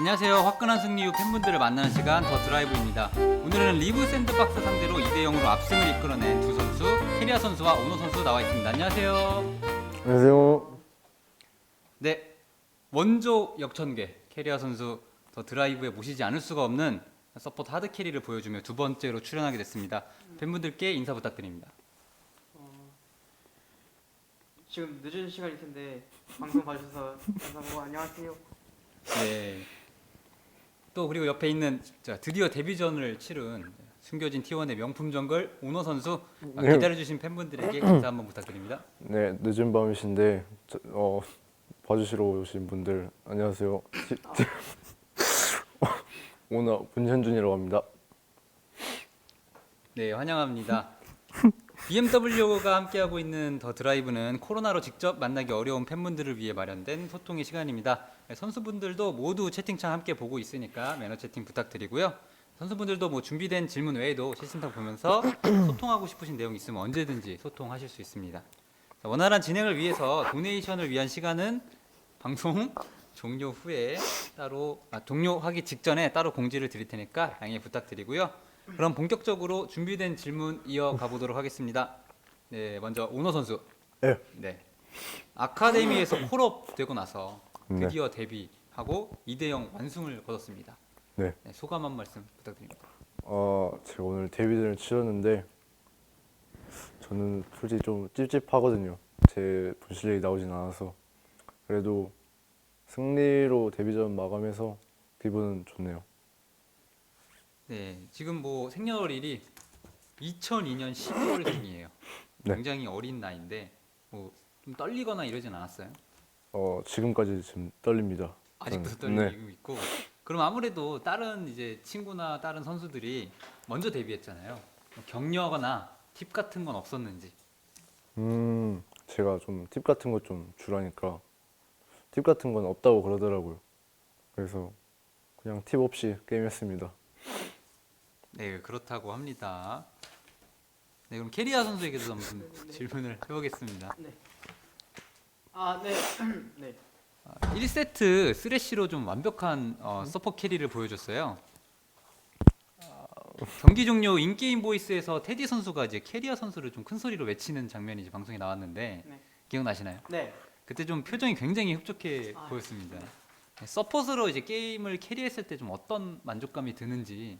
안녕하세요. 화끈한 승리 후 팬분들을 만나는 시간 더 드라이브입니다. 오늘은 리브 샌드박스 상대로 2대0으로 압승을 이끌어낸 두 선수, 캐리아 선수와 오노 선수 나와 있습니다. 안녕하세요. 안녕하세요. 네, 원조 역천괴 캐리아 선수 더 드라이브에 모시지 않을 수가 없는 서포트 하드 캐리를 보여주며 두 번째로 출연하게 됐습니다. 팬분들께 인사 부탁드립니다. 지금 늦은 시간일 텐데 방송 봐주셔서 감사하고 안녕하세요. 네. 또 그리고 옆에 있는 드디어 데뷔전을 치른 숨겨진 T1의 명품 정글 오노 선수 기다려주신 팬분들에게 인사 한번 부탁드립니다. 네, 늦은 밤이신데 봐주시러 오신 분들 안녕하세요. 오너 문현준이라고 합니다. 네, 환영합니다. BMW가 함께하고 있는 더 드라이브는 코로나로 직접 만나기 어려운 팬분들을 위해 마련된 소통의 시간입니다. 선수분들도 모두 채팅창 함께 보고 있으니까 매너 채팅 부탁드리고요. 선수분들도 뭐 준비된 질문 외에도 시스템 보면서 소통하고 싶으신 내용 있으면 언제든지 소통하실 수 있습니다. 원활한 진행을 위해서 도네이션을 위한 시간은 방송 종료 후에 따로 종료하기 직전에 따로 공지를 드릴 테니까 양해 부탁드리고요. 그럼 본격적으로 준비된 질문 이어가 보도록 하겠습니다. 네, 먼저 오너 선수. 네. 네. 아카데미에서 콜업 되고 나서 네. 드디어 데뷔하고 2대0 완승을 거뒀습니다. 네. 네, 소감 한 말씀 부탁드립니다. 제가 오늘 데뷔전을 치렀는데 저는 솔직히 좀 찝찝하거든요. 제 본실력이 나오진 않아서. 그래도 승리로 데뷔전 마감해서 기분은 좋네요. 네, 지금 뭐 생년월일이 2002년 12월 생이에요. 네. 굉장히 어린 나이인데 뭐 좀 떨리거나 이러진 않았어요? 지금까지 지금 떨립니다. 아직도 저는. 떨리고 있고. 그럼 아무래도 다른 이제 친구나 다른 선수들이 먼저 데뷔했잖아요. 뭐 격려하거나 팁 같은 건 없었는지. 제가 좀 팁 같은 거 좀 주라니까 팁 같은 건 없다고 그러더라고요. 그래서 그냥 팁 없이 게임했습니다. 네, 그렇다고 합니다. 네, 그럼 캐리아 선수에게도 한번 질문을 해보겠습니다. 네. 네. 네. 1세트 쓰레쉬로 좀 완벽한 서포 캐리를 보여줬어요. 경기 종료 인게임 보이스에서 테디 선수가 이제 캐리아 선수를 좀 큰 소리로 외치는 장면이 이제 방송에 나왔는데 네. 기억나시나요? 네. 그때 좀 표정이 굉장히 흡족해 아, 보였습니다. 네, 서폿으로 이제 게임을 캐리했을 때 좀 어떤 만족감이 드는지.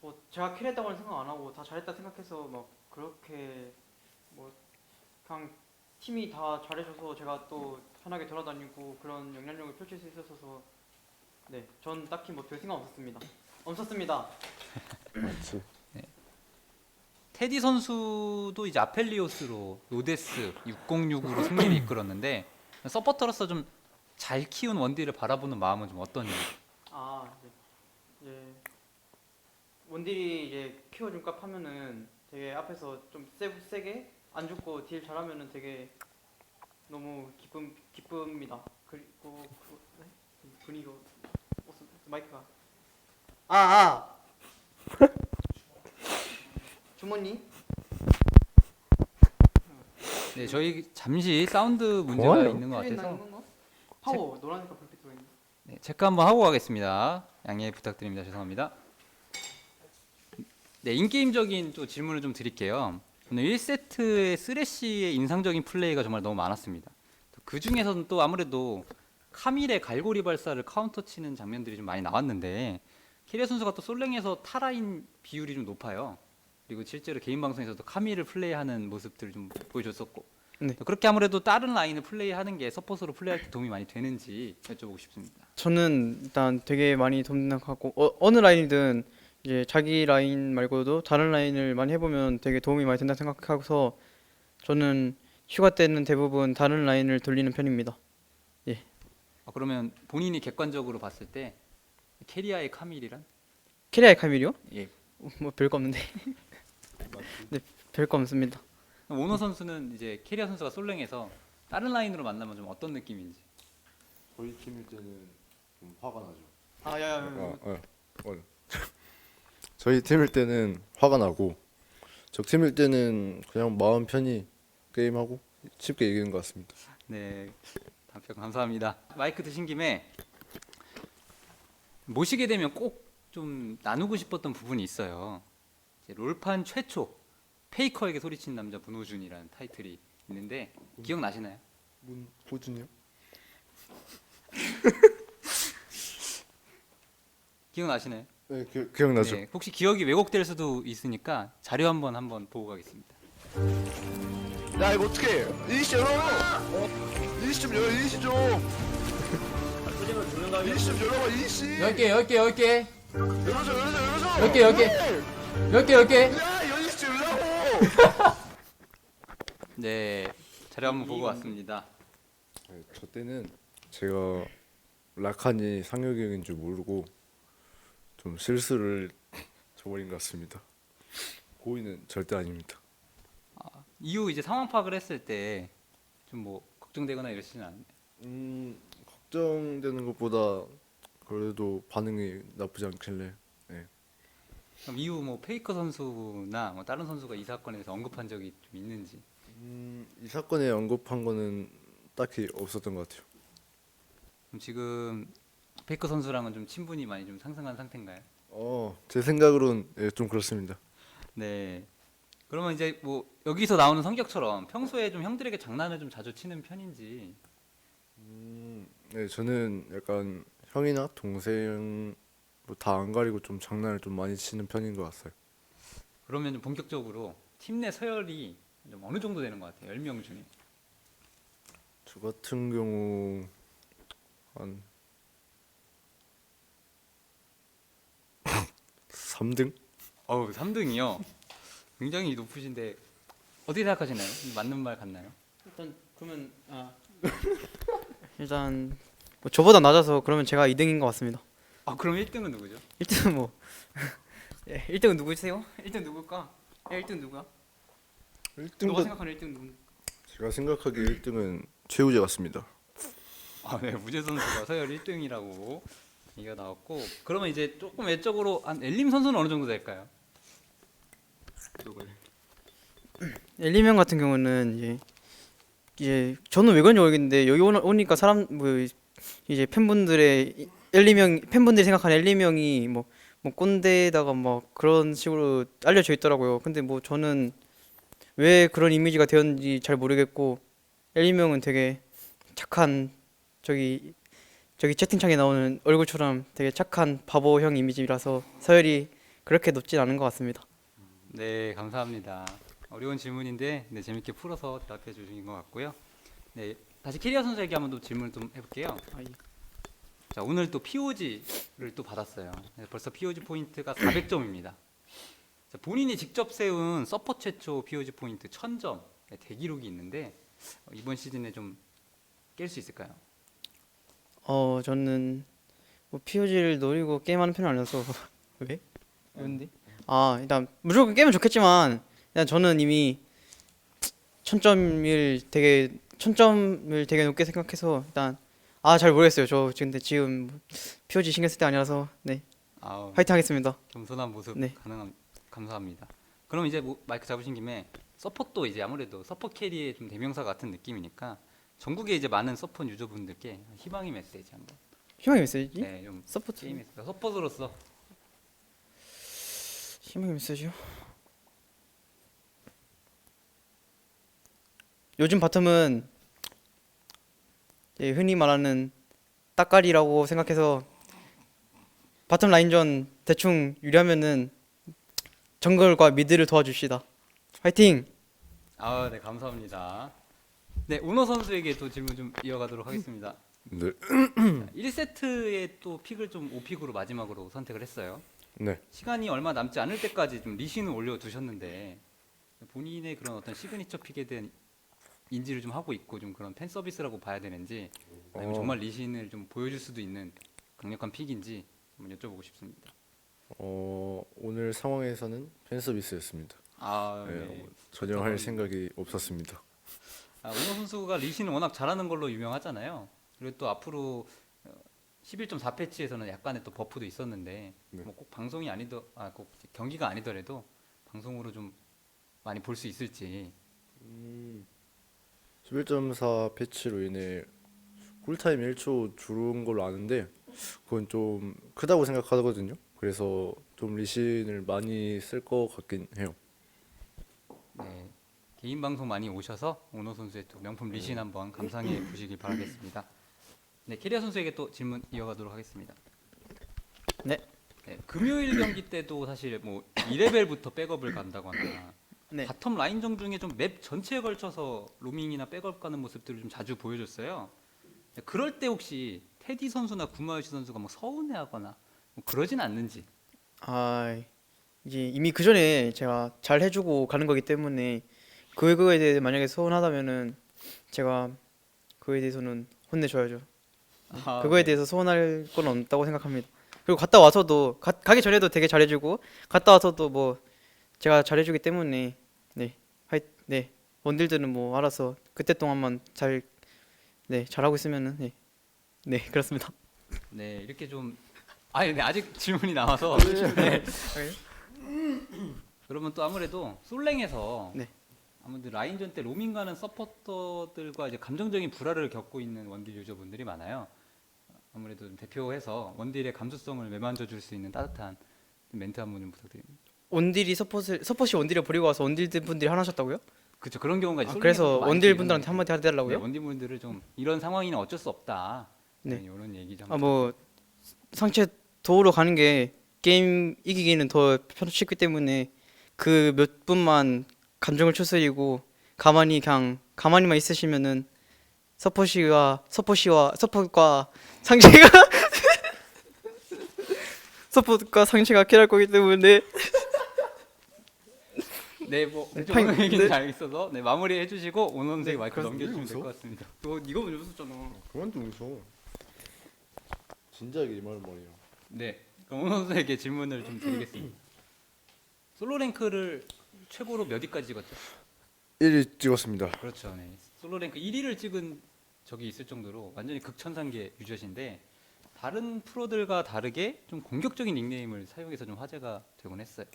뭐 제가 캐리했다고는 생각 안 하고 다 잘했다 생각해서 막 그렇게 뭐 그냥 팀이 다 잘해줘서 제가 또 편하게 돌아다니고 그런 영향력을 펼칠 수 있었어서 네, 전 딱히 뭐 별 생각 없었습니다. 맞지? 테디 선수도 이제 아펠리오스로 노데스 606으로 승리를 이끌었는데 서포터로서 좀 잘 키운 원딜을 바라보는 마음은 좀 어떤지. 이제 원딜이 이제 키워준 값 하면은 되게 앞에서 좀 세게 안 죽고 딜 잘하면은 되게 너무 기쁩니다. 그리고 네? 분위기가 마이크가 주머니 네, 저희 잠시 사운드 문제가 뭐예요? 있는 것 틀린 같아서 나는 건가? 파워 노란색깔 불빛 들어있는. 네, 체크 한번 하고 가겠습니다. 양해 부탁드립니다. 죄송합니다. 네, 인게임적인 또 질문을 좀 드릴게요. 오늘 1세트의 쓰레쉬의 인상적인 플레이가 정말 너무 많았습니다. 그 중에서는 또 아무래도 카밀의 갈고리 발사를 카운터 치는 장면들이 좀 많이 나왔는데 키리아 선수가 또 솔랭에서 타라인 비율이 좀 높아요. 그리고 실제로 개인 방송에서도 카밀을 플레이하는 모습들을 좀 보여줬었고 네. 그렇게 아무래도 다른 라인을 플레이하는 게 서폿으로 플레이할 때 도움이 많이 되는지 여쭤보고 싶습니다. 저는 일단 되게 많이 도움이 하고 어느 라인이든 이제 자기 라인 말고도 다른 라인을 많이 해보면 되게 도움이 많이 된다 생각해서 저는 휴가 때는 대부분 다른 라인을 돌리는 편입니다. 그러면 본인이 객관적으로 봤을 때 캐리아의 카밀이란? 캐리아의 카밀이요? 예. 뭐 별거 없는데. 네, 별거 없습니다. 오너 선수는 이제 캐리아 선수가 솔랭에서 다른 라인으로 만나면 좀 어떤 느낌인지. 저희 팀일 때는 좀 화가 나죠. 저희 팀일 때는 화가 나고 적 팀일 때는 그냥 마음 편히 게임하고 쉽게 이기는 것 같습니다. 네. 답변 감사합니다. 마이크 드신 김에 모시게 되면 꼭 좀 나누고 싶었던 부분이 있어요. 이제 롤판 최초 페이커에게 소리친 남자 문호준이라는 타이틀이 있는데 기억나시나요? 문호준이요? 기억나시나요? 네, 기억나죠. 네, 혹시 기억이 왜곡될 수도 있으니까 자료 한번 보고 가겠습니다. 야 이거 어떡해 이니시 열어 이니시 좀 열어 이니시 좀 이니시 좀 열어봐 이니시 10개 열어줘 야 이니시 좀 열라고 네, 자료 한번 보고 왔습니다. 네, 저 때는 제가 라칸이 상혁이 형인 줄 모르고 좀 실수를 저버린 것 같습니다. 고의는 절대 아닙니다. 이후 이제 상황 파악을 했을 때 좀 뭐 걱정되거나 이러시진 않나요? 걱정되는 것보다 그래도 반응이 나쁘지 않길래. 네. 그럼 이후 뭐 페이커 선수나 뭐 다른 선수가 이 사건에 대해서 언급한 적이 좀 있는지. 이 사건에 언급한 거는 딱히 없었던 것 같아요. 그럼 지금 페이커 선수랑은 좀 친분이 많이 좀 상승한 상태인가요? 제 생각으로는 예, 좀 그렇습니다. 네. 그러면 이제 뭐 여기서 나오는 성격처럼 평소에 좀 형들에게 장난을 좀 자주 치는 편인지. 네, 저는 약간 형이나 동생 뭐 다 안 가리고 좀 장난을 좀 많이 치는 편인 것 같아요. 그러면 좀 본격적으로 팀 내 서열이 좀 어느 정도 되는 것 같아요? 10명 중에. 저 같은 경우 한 3등? 3등이요. 굉장히 높으신데 어떻게 생각하시나요? 맞는 말 같나요? 일단 그러면 일단 뭐 저보다 낮아서 그러면 제가 2등인 것 같습니다. 그럼 1등은 누구죠? 1등은 뭐 1등은 누구세요? 1등 누굴까? 1등 누구야? 1등 너가 생각하는 1등 누구? 제가 생각하기에 1등은 최우재 같습니다. 네, 우재 선수가 서열 1등이라고 얘기가 나왔고, 그러면 이제 조금 외적으로 한 엘림 선수는 어느 정도 될까요? 엘리명 같은 경우는 이제 저는 왜 그런지 모르겠는데 여기 오니까 사람 뭐 이제 팬분들의 엘리명 팬분들이 생각하는 엘리명이 뭐 꼰대다가 막 그런 식으로 알려져 있더라고요. 근데 뭐 저는 왜 그런 이미지가 되었는지 잘 모르겠고 엘리명은 되게 착한 저기 채팅창에 나오는 얼굴처럼 되게 착한 바보형 이미지라서 서열이 그렇게 높진 않은 것 같습니다. 네, 감사합니다. 어려운 질문인데 네, 재밌게 풀어서 대답해 주신 것 같고요. 네, 다시 캐리어 선수에게 한번 또 질문 좀 해볼게요. 자, 오늘 또 POG를 또 받았어요. 네, 벌써 POG 포인트가 400점입니다. 자, 본인이 직접 세운 서포 최초 POG 포인트 1000점 대기록이 있는데 이번 시즌에 좀 깰 수 있을까요? 저는 뭐 POG를 노리고 게임하는 편은 아니어서 왜? 왜인데? 일단 무조건 깨면 좋겠지만 일단 저는 이미 1000점을 되게 높게 생각해서 일단 잘 모르겠어요. 저 근데 지금 POG 신경 쓸 때 아니라서 네 아우, 화이팅 하겠습니다. 겸손한 모습 네. 감사합니다. 그럼 이제 뭐 마이크 잡으신 김에 서폿도 이제 아무래도 서폿 캐리의 좀 대명사 같은 느낌이니까 전국에 이제 많은 서폿 유저분들께 희망의 메시지 한번. 희망의 메시지? 네, 좀 서포트 게임에서 서폿으로서 희망의 메시지요? 요즘 바텀은 흔히 말하는 따까리라고 생각해서 바텀 라인전 대충 유리하면은 정글과 미드를 도와줍시다. 화이팅! 네, 감사합니다. 네, 오너 선수에게 또 질문 좀 이어가도록 하겠습니다. 네. 1세트에 또 픽을 좀 5픽으로 마지막으로 선택을 했어요. 네. 시간이 얼마 남지 않을 때까지 좀 리신을 올려두셨는데 본인의 그런 어떤 시그니처 픽에 대한 인지를 좀 하고 있고 좀 그런 팬 서비스라고 봐야 되는지 아니면 정말 리신을 좀 보여줄 수도 있는 강력한 픽인지 한번 여쭤보고 싶습니다. 오늘 상황에서는 팬 서비스였습니다. 네. 전혀 할 생각이 없었습니다. 오너 선수가 리신을 워낙 잘하는 걸로 유명하잖아요. 그리고 또 앞으로 11.4 패치에서는 약간의 또 버프도 있었는데 네. 뭐 꼭 방송이 꼭 경기가 아니더라도 방송으로 좀 많이 볼 수 있을지. 11.4 패치로 인해 쿨타임 1초 줄은 걸로 아는데 그건 좀 크다고 생각하거든요. 그래서 좀 리신을 많이 쓸 것 같긴 해요. 네, 개인 방송 많이 오셔서 오너 선수의 또 명품 리신 한번 감상해 보시길 바라겠습니다. 네, 캐리어 선수에게 또 질문 이어가도록 하겠습니다. 네. 네, 금요일 경기 때도 사실 뭐 2레벨부터 백업을 간다고 하나 네. 바텀 라인전 중에 좀 맵 전체에 걸쳐서 로밍이나 백업 가는 모습들을 좀 자주 보여줬어요. 네, 그럴 때 혹시 테디 선수나 구마유시 선수가 뭐 서운해하거나 뭐 그러진 않는지. 아 이제 이미 그 전에 제가 잘 해주고 가는 거기 때문에 그거에 대해 만약에 서운하다면은 제가 그거에 대해서는 혼내줘야죠. 아, 그거에 네. 대해서 서운할 건 없다고 생각합니다. 그리고 갔다 와서도 가기 전에도 되게 잘해주고 갔다 와서도 뭐 제가 잘해주기 때문에 네 원딜들은 뭐 알아서 그때 동안만 잘하고 있으면은 네 그렇습니다. 네, 이렇게 좀 네, 아직 질문이 남아서 네. 그러면 또 아무래도 솔랭에서 네. 아무래도 라인전 때 로밍 가는 서포터들과 이제 감정적인 불화를 겪고 있는 원딜 유저분들이 많아요. 아무래도 좀 대표해서 원딜의 감수성을 매만져 줄 수 있는 따뜻한 멘트 한 번 좀 부탁드립니다. 원딜이 서폿이 원딜을 버리고 와서 원딜 분들이 하나셨다고요? 그렇죠. 그런 경우가 이제 그래서 솔랭에서 많이 원딜 일어나기 분들한테 한마디 때문에. 네, 해달라고요? 원딜 분들을 좀 이런 상황이는 어쩔 수 없다. 네. 이런 얘기 좀. 뭐 상체 도우러 가는 게 게임 이기기는 더 쉽기 때문에 그 몇 분만 감정을 추스리고 가만히만 있으시면은 서폿과 상체가 서폿과 상체가 킬할 거기 때문에 네, 뭐 네, 오늘 네. 얘기는 잘 있어서 네, 마무리 해주시고 오너 선수에게 네, 마이크 그래서 넘겨주시면 될 웃어? 것 같습니다. 이거 먼저 웃었잖아. 그만 좀 웃어. 진작에 이 말은 말이야. 네, 그럼 오너 선수에게 질문을 좀 드리겠습니다. 솔로 랭크를 최고로 몇 위까지 찍었죠? 1위 찍었습니다. 그렇죠. 네. 솔로 랭크 1위를 찍은 적이 있을 정도로 완전히 극천상계 유저신데 다른 프로들과 다르게 좀 공격적인 닉네임을 사용해서 좀 화제가 되곤 했어요.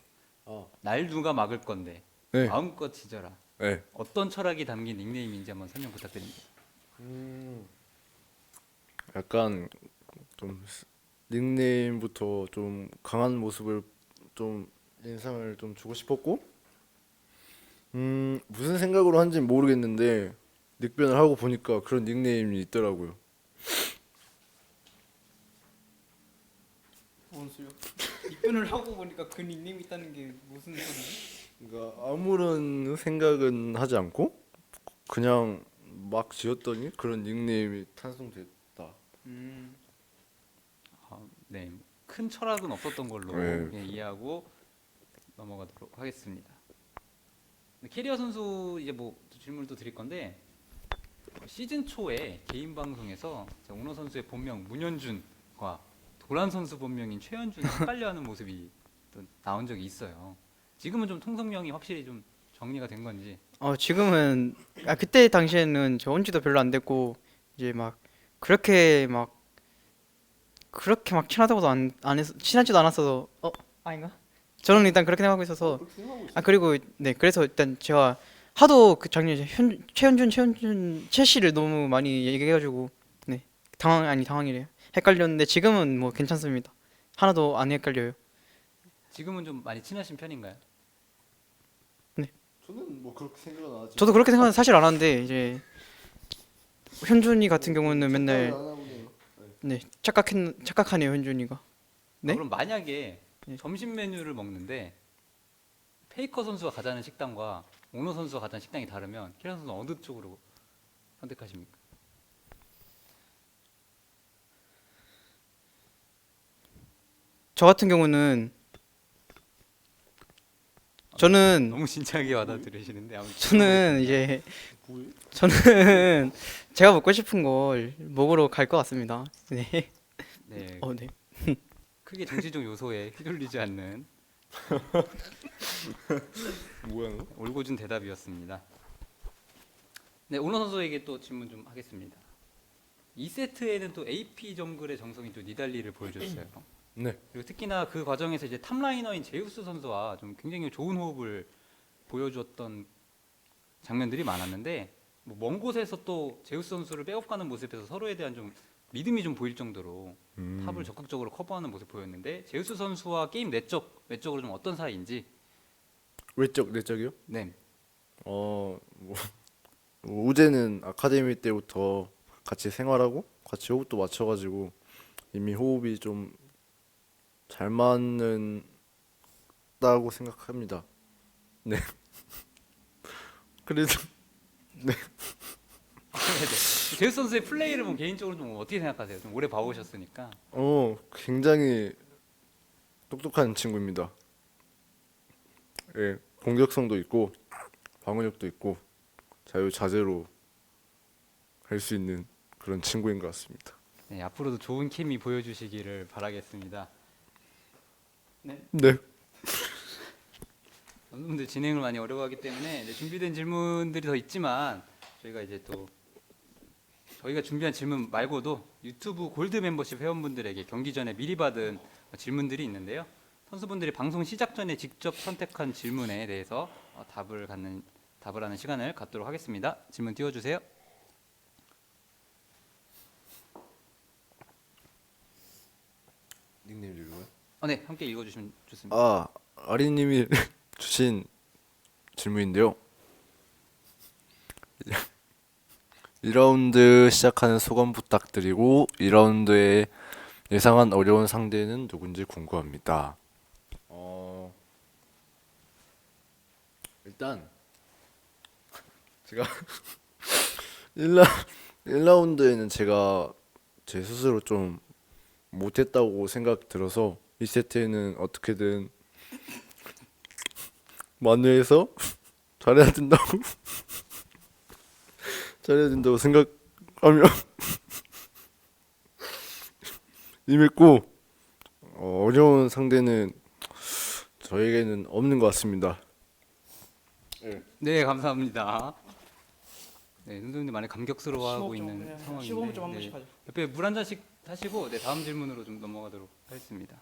아, 날 누가 막을 건데 네. 마음껏 지져라. 네. 어떤 철학이 담긴 닉네임인지 한번 설명 부탁드립니다. 약간 좀 닉네임부터 좀 강한 모습을 좀 인상을 좀 주고 싶었고, 무슨 생각으로 한지는 모르겠는데 닉변을 하고 보니까 그런 닉네임이 있더라고요. 뭔 소리야? 입변을 하고 보니까 그 닉네임 있다는 게 무슨 소리지? 그러니까 아무런 생각은 하지 않고 그냥 막 지었더니 그런 닉네임이 탄생됐다. 네, 큰 철학은 없었던 걸로 네. 예, 이해하고 넘어가도록 하겠습니다. 캐리어 선수 이제 뭐 질문을 또 드릴 건데 시즌 초에 개인 방송에서 오너 선수의 본명 문현준과 도란 선수 본명인 최현준이 헷갈려하는 모습이 또 나온 적이 있어요. 지금은 좀 통성명이 확실히 좀 정리가 된 건지. 지금은 그때 당시에는 저 온지도 별로 안 됐고 이제 막 그렇게 막 친하다고도 안 해서 친하지도 않았어서 아닌가? 저는 일단 그렇게 생각하고 있어서 그리고 네 그래서 일단 제가 하도 그 작년에 최현준 최 씨를 너무 많이 얘기해가지고 네 당황이래요. 헷갈렸는데 지금은 뭐 괜찮습니다. 하나도 안 헷갈려요. 지금은 좀 많이 친하신 편인가요? 저는 뭐 그렇게 생각은 안 하지. 저도 그렇게 생각은 사실 안 하는데 이제 현준이 같은 경우는 맨날 네 착각하네요 현준이가. 네? 그럼 만약에 네. 점심 메뉴를 먹는데 페이커 선수가 가자는 식당과 오너 선수가 가자는 식당이 다르면 캐리어 선수는 어느 쪽으로 선택하십니까? 저 같은 경우는 저는 너무 진지하게 받아들이시는데 아무튼 저는 제가 먹고 싶은 걸 먹으러 갈 것 같습니다. 네. 네, 네. 크게 정치적 요소에 휘둘리지 않는 뭐야 너? 올고준 대답이었습니다. 네, 오너 선수에게 또 질문 좀 하겠습니다. 2세트에는 또 AP 정글의 정성이 좀 니달리를 보여줬어요. 네. 그리고 특히나 그 과정에서 이제 탑라이너인 제우스 선수와 좀 굉장히 좋은 호흡을 보여주었던 장면들이 많았는데 뭐먼 곳에서 또 제우스 선수를 백업 가는 모습에서 서로에 대한 좀 믿음이 좀 보일 정도로 탑을 적극적으로 커버하는 모습 보였는데 제우스 선수와 게임 외적으로 좀 어떤 사이인지. 내적이요? 네. 뭐 우재는 아카데미 때부터 같이 생활하고 같이 호흡도 맞춰가지고 이미 호흡이 좀 잘 맞는다고 생각합니다. 네. 그래도 네네. 제우스 선수의 플레이를 뭐 개인적으로 좀 어떻게 생각하세요? 좀 오래 봐오셨으니까. 굉장히 똑똑한 친구입니다. 예, 공격성도 있고 방어력도 있고 자유자재로 할 수 있는 그런 친구인 것 같습니다. 네, 앞으로도 좋은 케미 보여주시기를 바라겠습니다. 네. 선수분들 진행을 많이 어려워하기 때문에 준비된 질문들이 더 있지만 저희가 이제 또 저희가 준비한 질문 말고도 유튜브 골드 멤버십 회원분들에게 경기 전에 미리 받은 질문들이 있는데요. 선수분들이 방송 시작 전에 직접 선택한 질문에 대해서 답을 하는 시간을 갖도록 하겠습니다. 질문 띄워주세요. 닉네임 읽어요? 네, 함께 읽어주시면 좋습니다. 아리님이 주신 질문인데요. 2라운드 시작하는 소감 부탁드리고 2라운드에 예상한 어려운 상대는 누군지 궁금합니다. 일단 제가 1라운드에는 제가 제 스스로 좀 못했다고 생각 들어서 2세트에는 어떻게든 만회해서 잘해야 된다고 생각하며 임했고 어려운 상대는 저에게는 없는 것 같습니다. 네, 감사합니다. 네, 선수분들 많이 감격스러워하고 15점, 있는 네, 상황인데 15점 한 번씩 하죠. 옆에 물 한 잔씩 하시고 다음 질문으로 좀 넘어가도록 하겠습니다.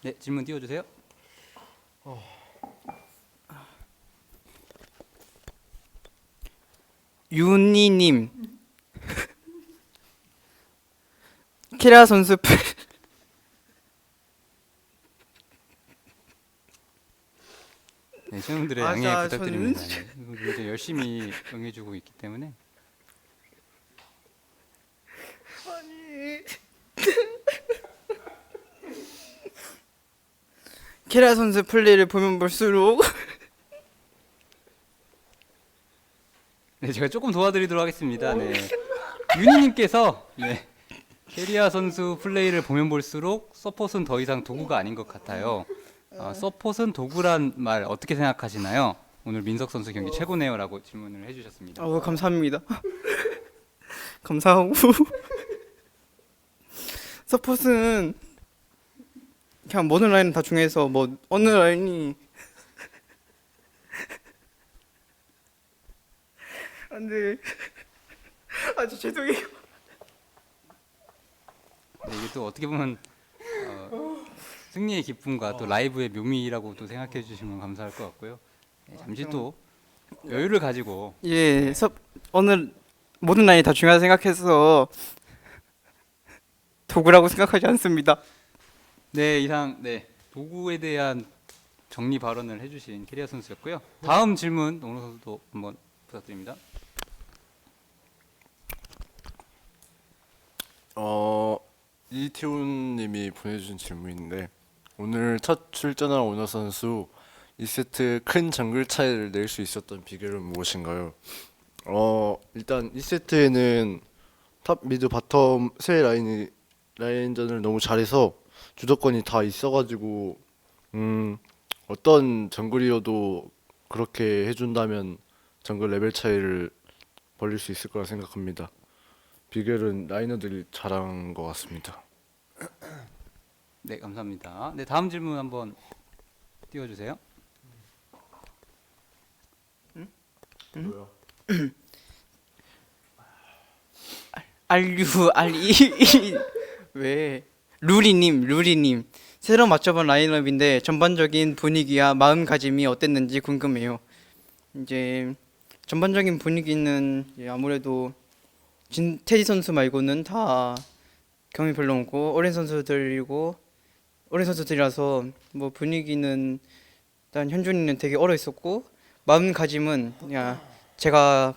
네, 질문 띄워주세요. 윤희님 키라 선수 네, 시청자분들의 아, 양해 자, 부탁드립니다. 네, 이제 열심히 응해주고 있기 때문에. 키라 선수 플레이를 보면 볼수록 네, 제가 조금 도와드리도록 하겠습니다. 네, 윤희님께서 캐리아 선수 플레이를 보면 볼수록 서폿은 더 이상 도구가 아닌 것 같아요. 서폿은 도구란 말 어떻게 생각하시나요? 오늘 민석 선수 경기 최고네요라고 질문을 해주셨습니다. 감사합니다. 감사하고 서폿은 그냥 모든 라인은 다 중요해서 뭐 어느 라인이 안돼 아주 죄송해요. 네, 이게 또 어떻게 보면 승리의 기쁨과 또 라이브의 묘미라고 또 생각해 주시면 감사할 것 같고요. 네, 잠시 또 여유를 가지고 예, 오늘 모든 라인이 다 중요하다 생각해서 도구라고 생각하지 않습니다. 네, 이상 도구에 대한 정리 발언을 해주신 캐리아 선수였고요. 다음 질문 오늘 선수도 한번 부탁드립니다. 이태훈님이 보내주신 질문인데 오늘 첫 출전한 오너 선수 2세트 큰 정글 차이를 낼 수 있었던 비결은 무엇인가요? 일단 2세트에는 탑, 미드, 바텀 세 라인전을 너무 잘해서 주도권이 다 있어가지고 어떤 정글이어도 그렇게 해준다면 정글 레벨 차이를 벌릴 수 있을 거라 생각합니다. 비결은 라이너들이 잘한 것 같습니다. 네, 감사합니다. 네, 다음 질문 한번 띄워주세요. 왜 루리님 새로 맞춰본 라인업인데 전반적인 분위기와 마음가짐이 어땠는지 궁금해요. 이제 전반적인 분위기는 아무래도 테디 선수 말고는 다 경험이 별로 없고 어린 선수들이라서 뭐 분위기는 일단 현준이는 되게 얼어 있었고 마음가짐은 제가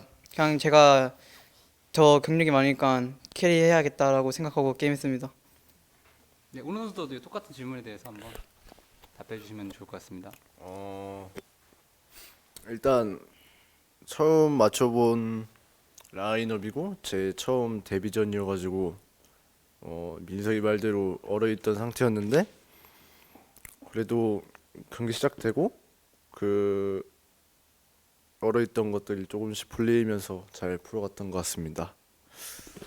더 경력이 많으니까 캐리해야겠다라고 생각하고 게임했습니다. 네, 오늘 선수도 똑같은 질문에 대해서 한번 답해 주시면 좋을 것 같습니다. 일단 처음 맞춰본 라인업이고 제 처음 데뷔전이어가지고 민석이 말대로 얼어있던 상태였는데 그래도 경기 시작되고 그 얼어있던 것들이 조금씩 풀리면서 잘 풀어갔던 것 같습니다.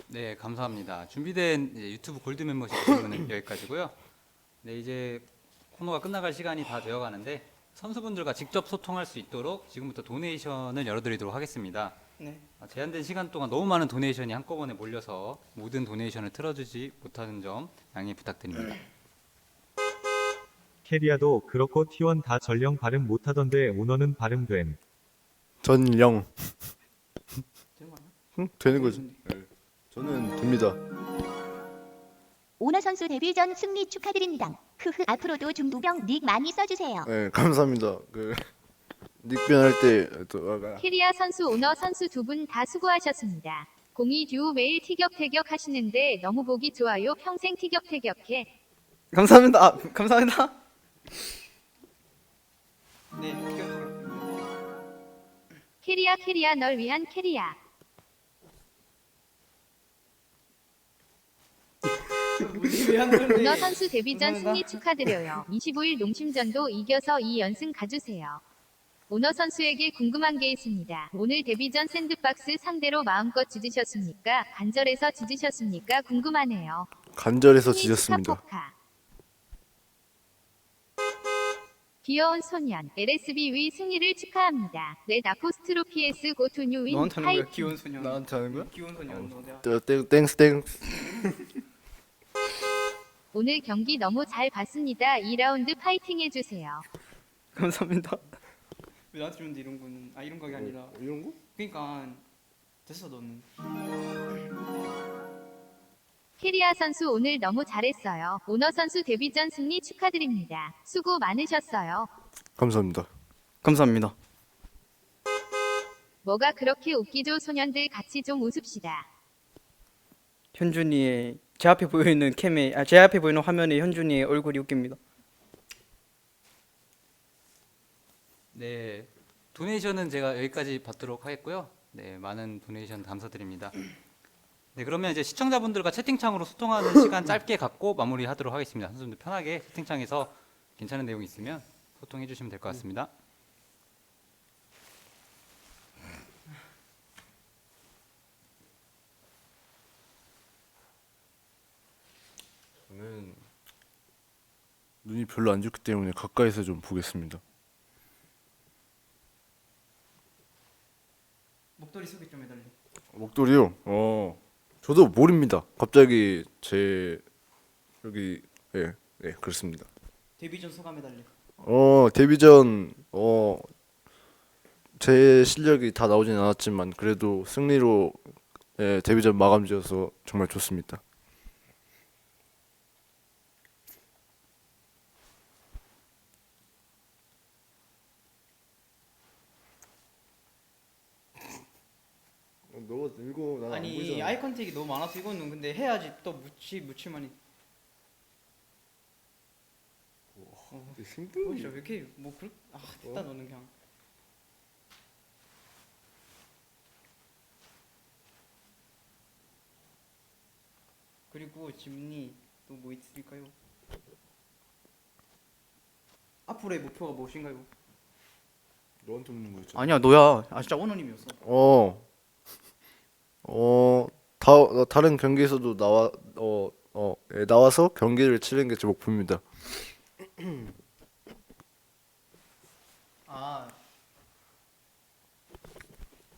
네, 감사합니다. 준비된 이제 유튜브 골드 멤버십 질문은 여기까지고요. 네, 이제 코너가 끝나갈 시간이 다 되어가는데 선수분들과 직접 소통할 수 있도록 지금부터 도네이션을 열어드리도록 하겠습니다. 네. 제한된 시간 동안 너무 많은 도네이션이 한꺼번에 몰려서 모든 도네이션을 틀어주지 못하는 점 양해 부탁드립니다. 캐리아도 그렇고 T1 다 전령 발음 못하던데 오너는 발음됨. 전령 되는 거 아니야? 응? 되는 거죠. 네. 저는 됩니다. 오너 선수 데뷔 전 승리 축하드립니다. 앞으로도 중두병 닉 많이 써주세요. 네, 감사합니다. 그 닉변 할때 캐리아 선수, 오너 선수 두 분 다 수고하셨습니다. 공이 듀오 매일 티격태격 하시는데 너무 보기 좋아요. 평생 티격태격해. 감사합니다. 감사합니다. 네. 캐리아 널 위한 캐리아. 오너 선수 데뷔전 승리 축하드려요. 25일 농심전도 이겨서 2연승 가주세요. 오너 선수에게 궁금한 게 있습니다. 오늘 데뷔전 샌드박스 상대로 마음껏 짖으셨습니까? 간절해서 짖으셨습니까? 궁금하네요. 간절해서 승리 지졌습니다. 축하 포카. 귀여운 소년 LSB 위 승리를 축하합니다. 렛 아포스트로 PS 고투 뉴윈 너한테 하는 거야? 파이팅. 귀여운 소년. 나한테 하는 거야? 귀여운 소년. 너 내가 땡스. 오늘 경기 너무 잘 봤습니다. 2라운드 파이팅 해주세요. 감사합니다. 왜 나한테 주는데 이런 거는 이런 거가 아니라 이런 거? 그러니까 됐어 너는. 캐리아 선수 오늘 너무 잘했어요. 오너 선수 데뷔전 승리 축하드립니다. 수고 많으셨어요. 감사합니다. 감사합니다. 뭐가 그렇게 웃기죠? 소년들 같이 좀 웃읍시다. 현준이의 제 앞에 보이는 제 앞에 보이는 화면에 현준이의 얼굴이 웃깁니다. 네, 도네이션은 제가 여기까지 받도록 하겠고요. 네, 많은 도네이션 감사드립니다. 네, 그러면 이제 시청자분들과 채팅창으로 소통하는 시간 짧게 갖고 마무리하도록 하겠습니다. 선수분들 편하게 채팅창에서 괜찮은 내용 있으면 소통해 주시면 될 것 같습니다. 저는 눈이 별로 안 좋기 때문에 가까이서 좀 보겠습니다. 목도리 소개 좀 해달래. 목도리요? 저도 모릅니다. 갑자기 제 여기 네, 그렇습니다. 데뷔전 소감 해달래. 데뷔전 제 실력이 다 나오진 않았지만 그래도 승리로 데뷔전 마감지어서 정말 좋습니다. 너 읽어 나안 아니 보이잖아. 아이 컨택이 너무 많아서 이거는 근데 해야지 또 묻히만이. 진짜 왜 이렇게 뭐 그렇 됐다 너는 그냥. 그리고 질문이 또 뭐 있을까요? 앞으로의 목표가 무엇인가요? 너한테 묻는 거였잖아. 아니야 너야. 진짜 원원님이었어. 다른 경기에서도 나와서 경기를 치르는 게 제 목표입니다.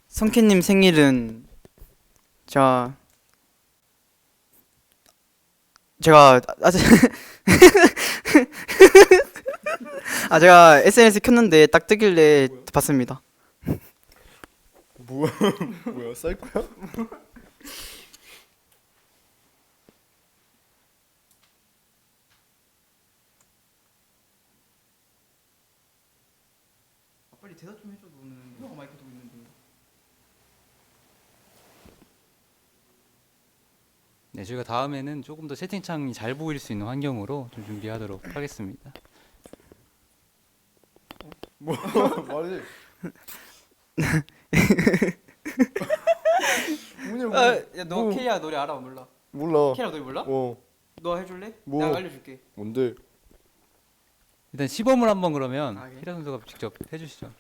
성캐님 생일은 제가 제가 SNS 켰는데 딱 뜨길래 봤습니다. 뭐야 사이코야? 빨리 대답 좀 해줘. 너는 너가 마이크 두고 있는데. 네, 저희가 다음에는 조금 더 채팅창이 잘 보일 수 있는 환경으로 좀 준비하도록 하겠습니다. 뭐 말해? 야너 케이야 노래 알아 몰라? 몰라. 케이야 노래 몰라? 너 해줄래? 뭐? 내가 알려줄게. 뭔데? 일단 시범을 한번 그러면 아, 예. 히라 선수가 직접 해주시죠.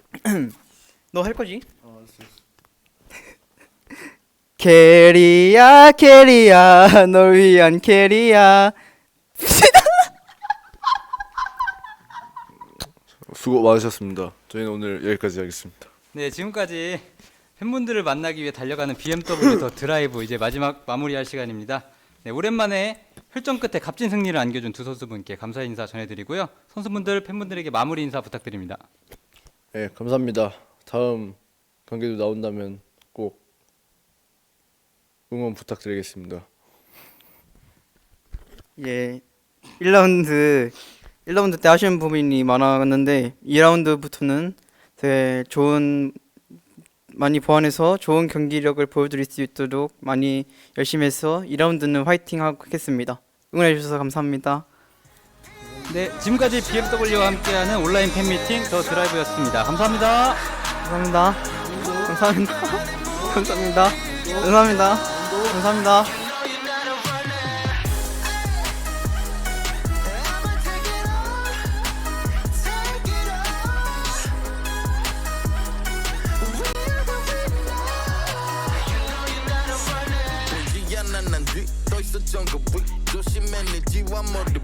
너 할 거지? 알았어. 캐리야 캐리야 널 위한 캐리야. 수고 많으셨습니다. 저희는 오늘 여기까지 하겠습니다. 네, 지금까지 팬분들을 만나기 위해 달려가는 BMW 더 드라이브 이제 마지막 마무리할 시간입니다. 네, 오랜만에 혈전 끝에 값진 승리를 안겨준 두 선수분께 감사 인사 전해드리고요. 선수분들, 팬분들에게 마무리 인사 부탁드립니다. 네, 감사합니다. 다음 경기도 나온다면 꼭 응원 부탁드리겠습니다. 예, 1라운드 때 아쉬운 부분이 많았는데 2라운드부터는 되게 많이 보완해서 좋은 경기력을 보여드릴 수 있도록 많이 열심히 해서 2라운드는 화이팅 하겠습니다. 응원해 주셔서 감사합니다. 네, 지금까지 BMW와 함께하는 온라인 팬미팅 더 드라이브였습니다. 감사합니다. 감사합니다. 감사합니다. 감사합니다. 감사합니다. 감사합니다. 난 뒤 또 있어 정글 위 조심해 네 지와 머리